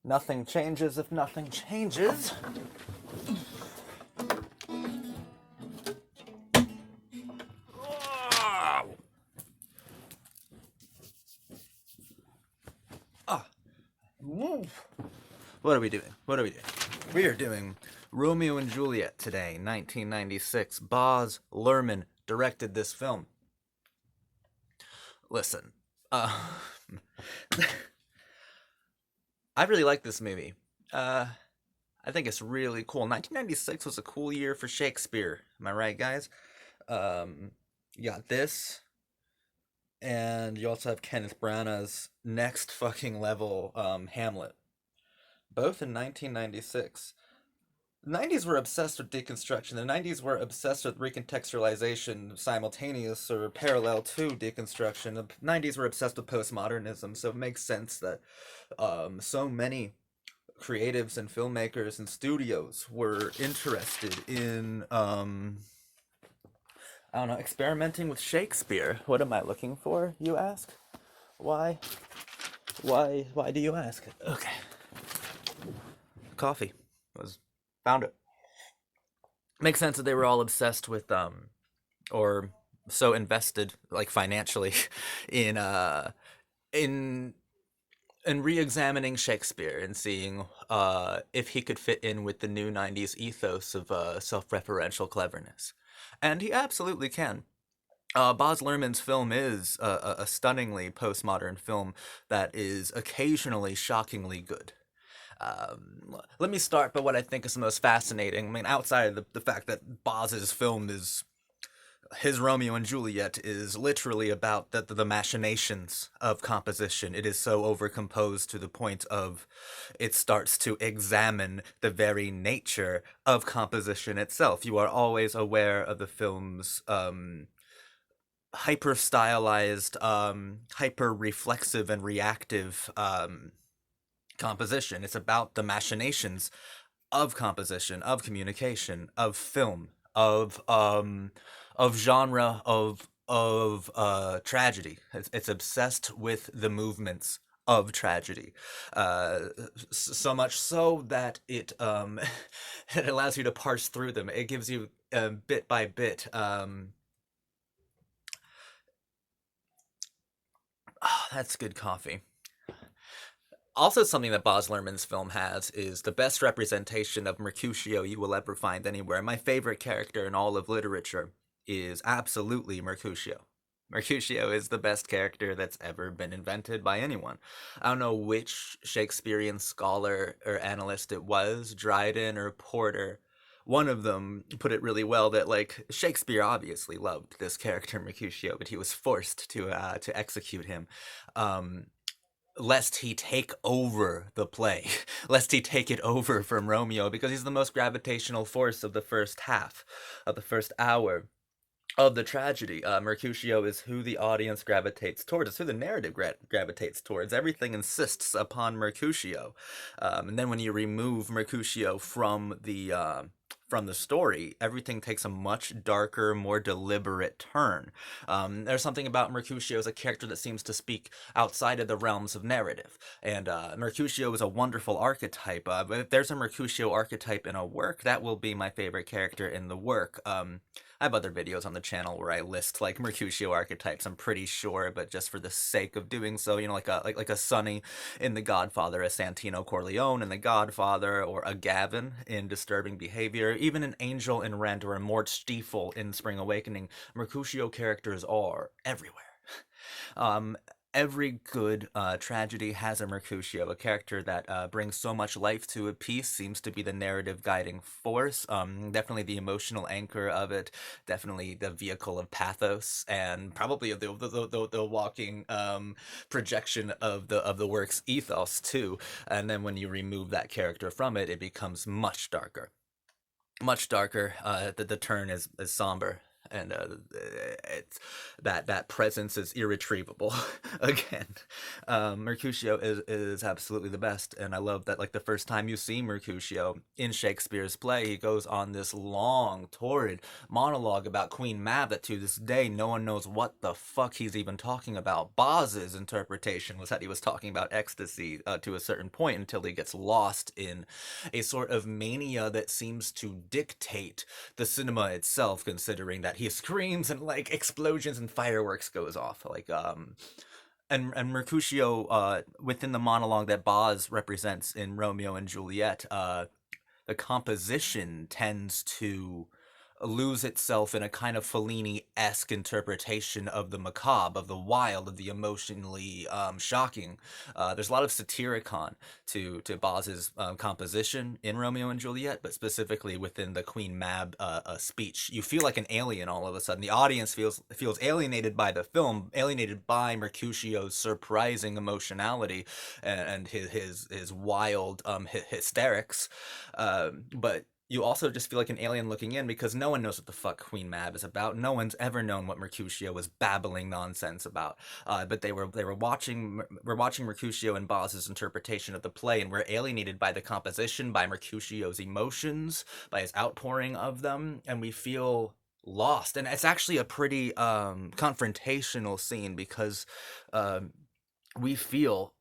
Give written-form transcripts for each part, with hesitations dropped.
Nothing changes if nothing changes. Ah, move. What are we doing? What are we doing? We are doing Romeo and Juliet today, 1996. Baz Luhrmann directed this film. Listen, uh, I really like this movie. Uh, I think it's really cool. 1996 was a cool year for Shakespeare. Am I right, guys? You got this, and you also have Kenneth Branagh's next fucking level, Hamlet. Both in 1996. The 90s were obsessed with deconstruction. The 90s were obsessed with recontextualization simultaneous or parallel to deconstruction. The 90s were obsessed with postmodernism, so it makes sense that so many creatives and filmmakers and studios were interested in I don't know, experimenting with Shakespeare. What am I looking for, you ask? Why? Why do you ask? Okay. Coffee. Was found it. Makes sense that they were all obsessed with or so invested like financially in in re-examining Shakespeare and seeing if he could fit in with the new 90s ethos of self-referential cleverness. And he absolutely can. Baz Luhrmann's film is a stunningly postmodern film that is occasionally shockingly good. Let me start by what I think is the most fascinating. I mean, outside of the fact that Baz's film is his Romeo and Juliet is literally about the machinations of composition. It is so overcomposed to the point of it starts to examine the very nature of composition itself. You are always aware of the film's hyper stylized, hyper reflexive and reactive composition. It's about the machinations of composition, of communication, of film, of genre, of tragedy. It's obsessed with the movements of tragedy, so much so that it it allows you to parse through them. It gives you bit by bit. Oh, that's good coffee. Also, something that Baz Luhrmann's film has is the best representation of Mercutio you will ever find anywhere. My favorite character in all of literature is absolutely Mercutio. Mercutio is the best character that's ever been invented by anyone. I don't know which Shakespearean scholar or analyst it was, Dryden or Porter. One of them put it really well that like Shakespeare obviously loved this character Mercutio, but he was forced to execute him. Um, Lest he take over the play, lest he take it over from Romeo, because he's the most gravitational force of the first half, of the first hour of the tragedy. Mercutio is who the audience gravitates towards. It's who the narrative gravitates towards. Everything insists upon Mercutio, and then when you remove Mercutio from the story, everything takes a much darker, more deliberate turn. There's something about Mercutio as a character that seems to speak outside of the realms of narrative, and Mercutio is a wonderful archetype. But if there's a Mercutio archetype in a work, that will be my favorite character in the work. I have other videos on the channel where I list like Mercutio archetypes, I'm pretty sure, but just for the sake of doing so, you know, like a Sonny in The Godfather, a Santino Corleone in The Godfather, or a Gavin in Disturbing Behavior, even an Angel in Rent or a Mort Stiefel in Spring Awakening. Mercutio characters are everywhere. Um, every good tragedy has a Mercutio, a character that brings so much life to a piece, seems to be the narrative guiding force, definitely the emotional anchor of it, definitely the vehicle of pathos, and probably the walking projection of the work's ethos too. And then when you remove that character from it, it becomes much darker. Much darker. The turn is somber. and it's that presence is irretrievable. Again, Mercutio is absolutely the best, and I love that. Like the first time you see Mercutio in Shakespeare's play, he goes on this long, torrid monologue about Queen Mab that to this day no one knows what the fuck he's even talking about. Boz's interpretation was that he was talking about ecstasy to a certain point until he gets lost in a sort of mania that seems to dictate the cinema itself, considering that he screams and like explosions and fireworks goes off. And Mercutio, within the monologue that Boz represents in Romeo and Juliet, the composition tends to lose itself in a kind of Fellini-esque interpretation of the macabre, of the wild, of the emotionally shocking. There's a lot of satyricon to Boz's composition in Romeo and Juliet, but specifically within the Queen Mab speech. You feel like an alien all of a sudden. The audience feels alienated by the film, alienated by Mercutio's surprising emotionality and his wild hysterics. But you also just feel like an alien looking in because no one knows what the fuck Queen Mab is about. No one's ever known what Mercutio was babbling nonsense about. But we're watching Mercutio and Boz's interpretation of the play, and we're alienated by the composition, by Mercutio's emotions, by his outpouring of them, and we feel lost. And it's actually a pretty confrontational scene because we feel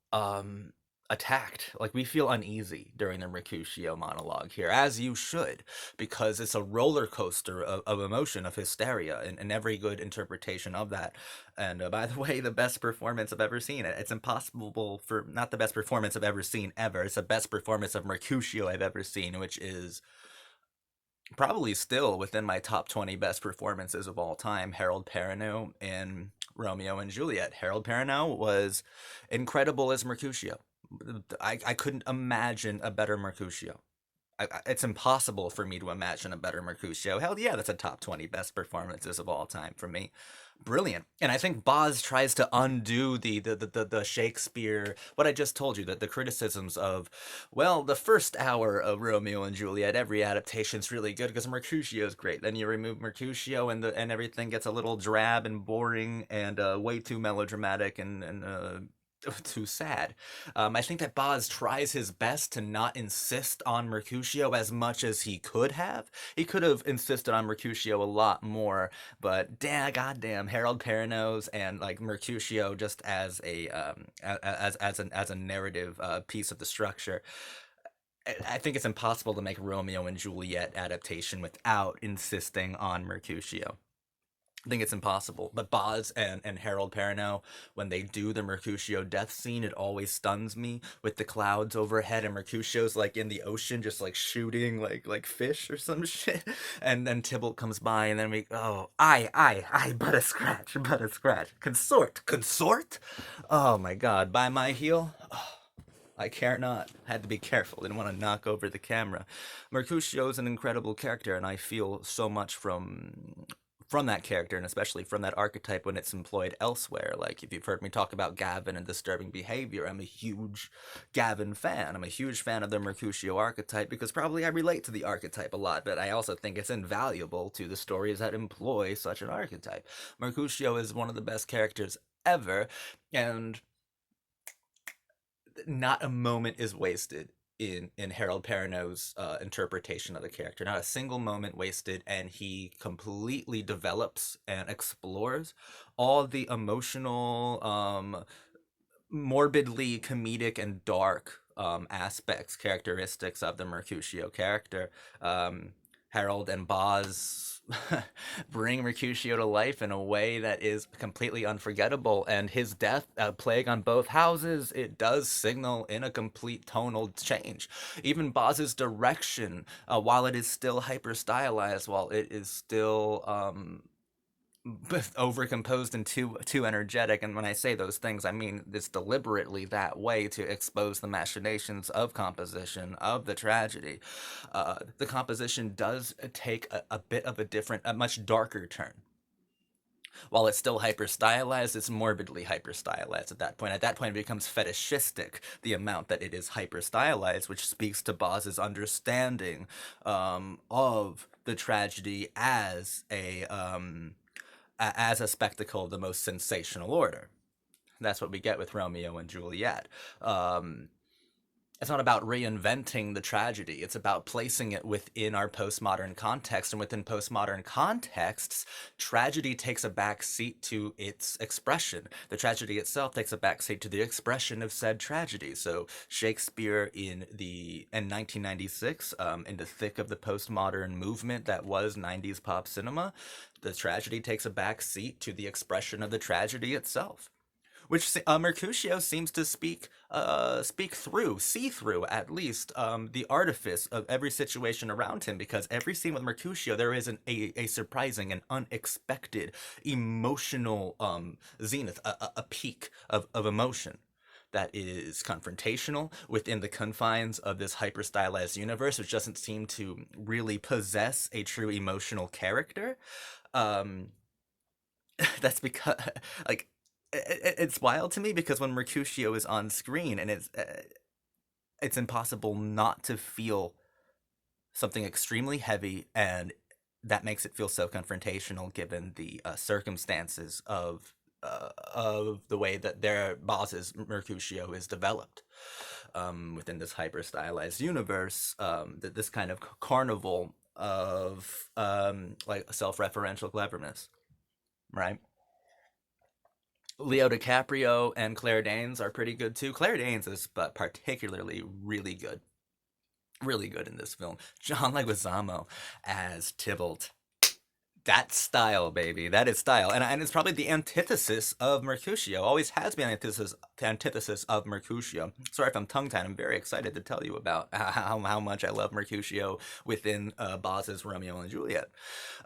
attacked. Like we feel uneasy during the Mercutio monologue here, as you should, because it's a roller coaster of emotion, of hysteria, and every good interpretation of that. And by the way, the best performance I've ever seen. It's impossible for not the best performance I've ever seen ever. It's the best performance of Mercutio I've ever seen, which is probably still within my top 20 best performances of all time. Harold Perrineau in Romeo and Juliet. Harold Perrineau was incredible as Mercutio. I couldn't imagine a better Mercutio. It's impossible for me to imagine a better Mercutio. Hell yeah, that's a top 20 best performances of all time for me. Brilliant. And I think Boz tries to undo the Shakespeare, what I just told you, that the criticisms of, well, the first hour of Romeo and Juliet, every adaptation's really good because Mercutio's great. Then you remove Mercutio and everything gets a little drab and boring and way too melodramatic and too sad. I think that Boz tries his best to not insist on Mercutio as much as he could have. He could have insisted on Mercutio a lot more, but goddamn, Harold Perrineau's and like Mercutio just as as a narrative piece of the structure. I think it's impossible to make Romeo and Juliet adaptation without insisting on Mercutio. I think it's impossible. But Boz and Harold Perrineau, when they do the Mercutio death scene, it always stuns me with the clouds overhead and Mercutio's like in the ocean just like shooting like fish or some shit. And then Tybalt comes by and then we I but a scratch, but a scratch. Consort? Oh my god, by my heel? Oh, I care not. Had to be careful. Didn't want to knock over the camera. Mercutio is an incredible character, and I feel so much from that character, and especially from that archetype when it's employed elsewhere. Like if you've heard me talk about Gavin and disturbing behavior, I'm a huge Gavin fan. I'm a huge fan of the Mercutio archetype because probably I relate to the archetype a lot, but I also think it's invaluable to the stories that employ such an archetype. Mercutio is one of the best characters ever, and not a moment is wasted in Harold Perrineau's interpretation of the character. Not a single moment wasted, and he completely develops and explores all the emotional, morbidly comedic and dark aspects, characteristics of the Mercutio character. Harold and Boz bring Mercutio to life in a way that is completely unforgettable, and his death, a plague on both houses, it does signal in a complete tonal change. Even Boz's direction, while it is still hyper stylized, while it is still overcomposed and too energetic, and when I say those things I mean it's deliberately that way to expose the machinations of composition, of the tragedy. The composition does take a bit of a much darker turn. While it's still hyper stylized, it's morbidly hyper stylized at that point. At that point, it becomes fetishistic, the amount that it is hyper stylized, which speaks to Boz's understanding of the tragedy as a spectacle of the most sensational order. That's what we get with Romeo and Juliet. Um, it's not about reinventing the tragedy. It's about placing it within our postmodern context. And within postmodern contexts, tragedy takes a back seat to its expression. The tragedy itself takes a back seat to the expression of said tragedy. So Shakespeare in 1996, in the thick of the postmodern movement that was 90s pop cinema, the tragedy takes a back seat to the expression of the tragedy itself, which Mercutio seems to see through at least the artifice of every situation around him. Because every scene with Mercutio, there is a surprising and unexpected emotional zenith, a peak of emotion that is confrontational within the confines of this hyper stylized universe, which doesn't seem to really possess a true emotional character. Um, that's because, like, it's wild to me because when Mercutio is on screen, and it's impossible not to feel something extremely heavy, and that makes it feel so confrontational given the circumstances of the way that their boss's Mercutio is developed within this hyper stylized universe. That this kind of carnival of like self-referential cleverness, right? Leo DiCaprio and Claire Danes are pretty good too. Claire Danes is but particularly really good in this film. John Leguizamo as Tybalt. That's style, baby. That is style, and it's probably the antithesis of Mercutio. Always has been antithesis of Mercutio. Sorry if I'm tongue tied. I'm very excited to tell you about how much I love Mercutio within Boz's Romeo and Juliet.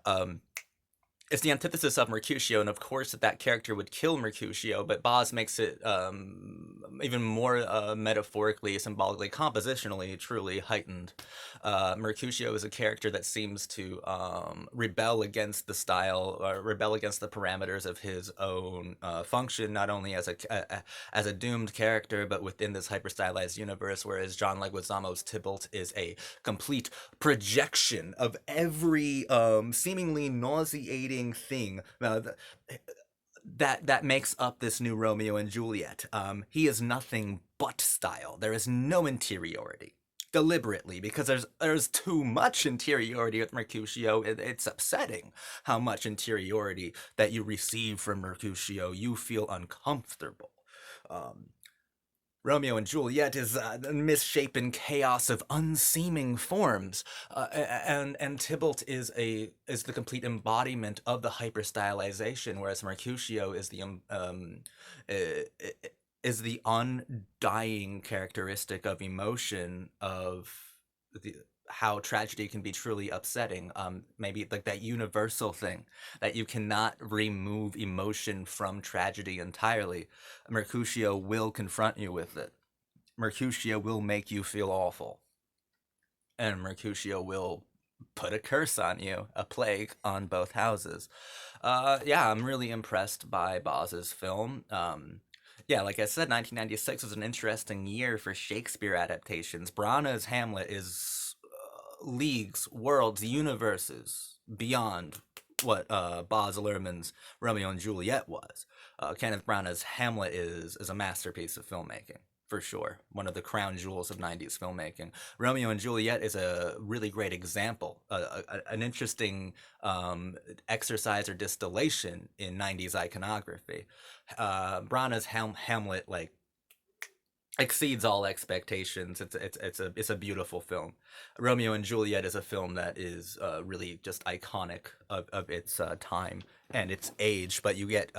Um, it's the antithesis of Mercutio, and of course that character would kill Mercutio, but Boz makes it even more metaphorically, symbolically, compositionally, truly heightened. Mercutio is a character that seems to rebel against the style, or rebel against the parameters of his own function, not only as a doomed character, but within this hyper stylized universe. Whereas John Leguizamo's Tybalt is a complete projection of every seemingly nauseating thing that makes up this new Romeo and Juliet. He is nothing but style. There is no interiority. Deliberately, because there's too much interiority with Mercutio. It's upsetting how much interiority that you receive from Mercutio. You feel uncomfortable. Um, Romeo and Juliet is a misshapen chaos of unseeming forms, and Tybalt is the complete embodiment of the hyperstylization, whereas Mercutio uh, is the undying characteristic of emotion, of the how tragedy can be truly upsetting. Maybe like that universal thing that you cannot remove emotion from tragedy entirely. Mercutio will confront you with it. Mercutio will make you feel awful. And Mercutio will put a curse on you, a plague on both houses. Yeah, I'm really impressed by Boz's film. Yeah, like I said, 1996 was an interesting year for Shakespeare adaptations. Branagh's Hamlet is leagues, worlds, universes beyond what Baz Luhrmann's Romeo and Juliet was. Kenneth Branagh's Hamlet is a masterpiece of filmmaking, for sure. One of the crown jewels of 90s filmmaking. Romeo and Juliet is a really great example, an interesting exercise or distillation in 90s iconography. Branagh's Hamlet, like, exceeds all expectations. It's a beautiful film. Romeo and Juliet is a film that is really just iconic of its time and its age, but you get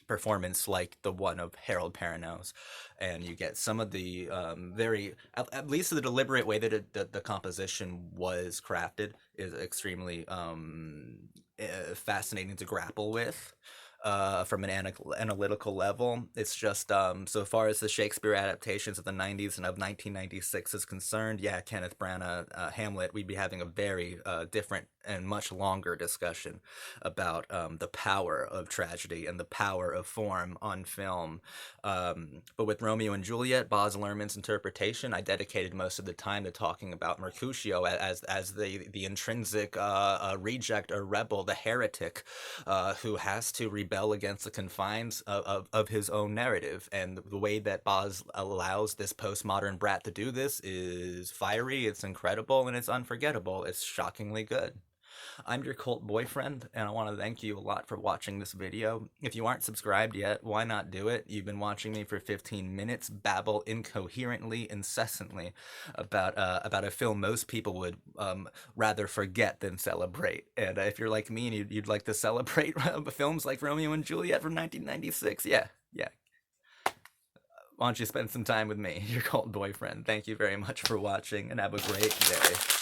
performance like the one of Harold Perrineau's, and you get some of the very, at least the deliberate way that the composition was crafted is extremely fascinating to grapple with. from an analytical level. It's just so far as the Shakespeare adaptations of the 90s and of 1996 is concerned, yeah, Kenneth Branagh, Hamlet, we'd be having a very different and much longer discussion about the power of tragedy and the power of form on film. But with Romeo and Juliet, Baz Luhrmann's interpretation, I dedicated most of the time to talking about Mercutio as the intrinsic reject or rebel, the heretic, who has to rebel against the confines of his own narrative. And the way that Baz allows this postmodern brat to do this is fiery, it's incredible, and it's unforgettable. It's shockingly good. I'm your cult boyfriend, and I want to thank you a lot for watching this video. If you aren't subscribed yet, why not do it? You've been watching me for 15 minutes babble incoherently, incessantly about a film most people would rather forget than celebrate. And if you're like me and you'd like to celebrate films like Romeo and Juliet from 1996, yeah, yeah. Why don't you spend some time with me, your cult boyfriend? Thank you very much for watching, and have a great day.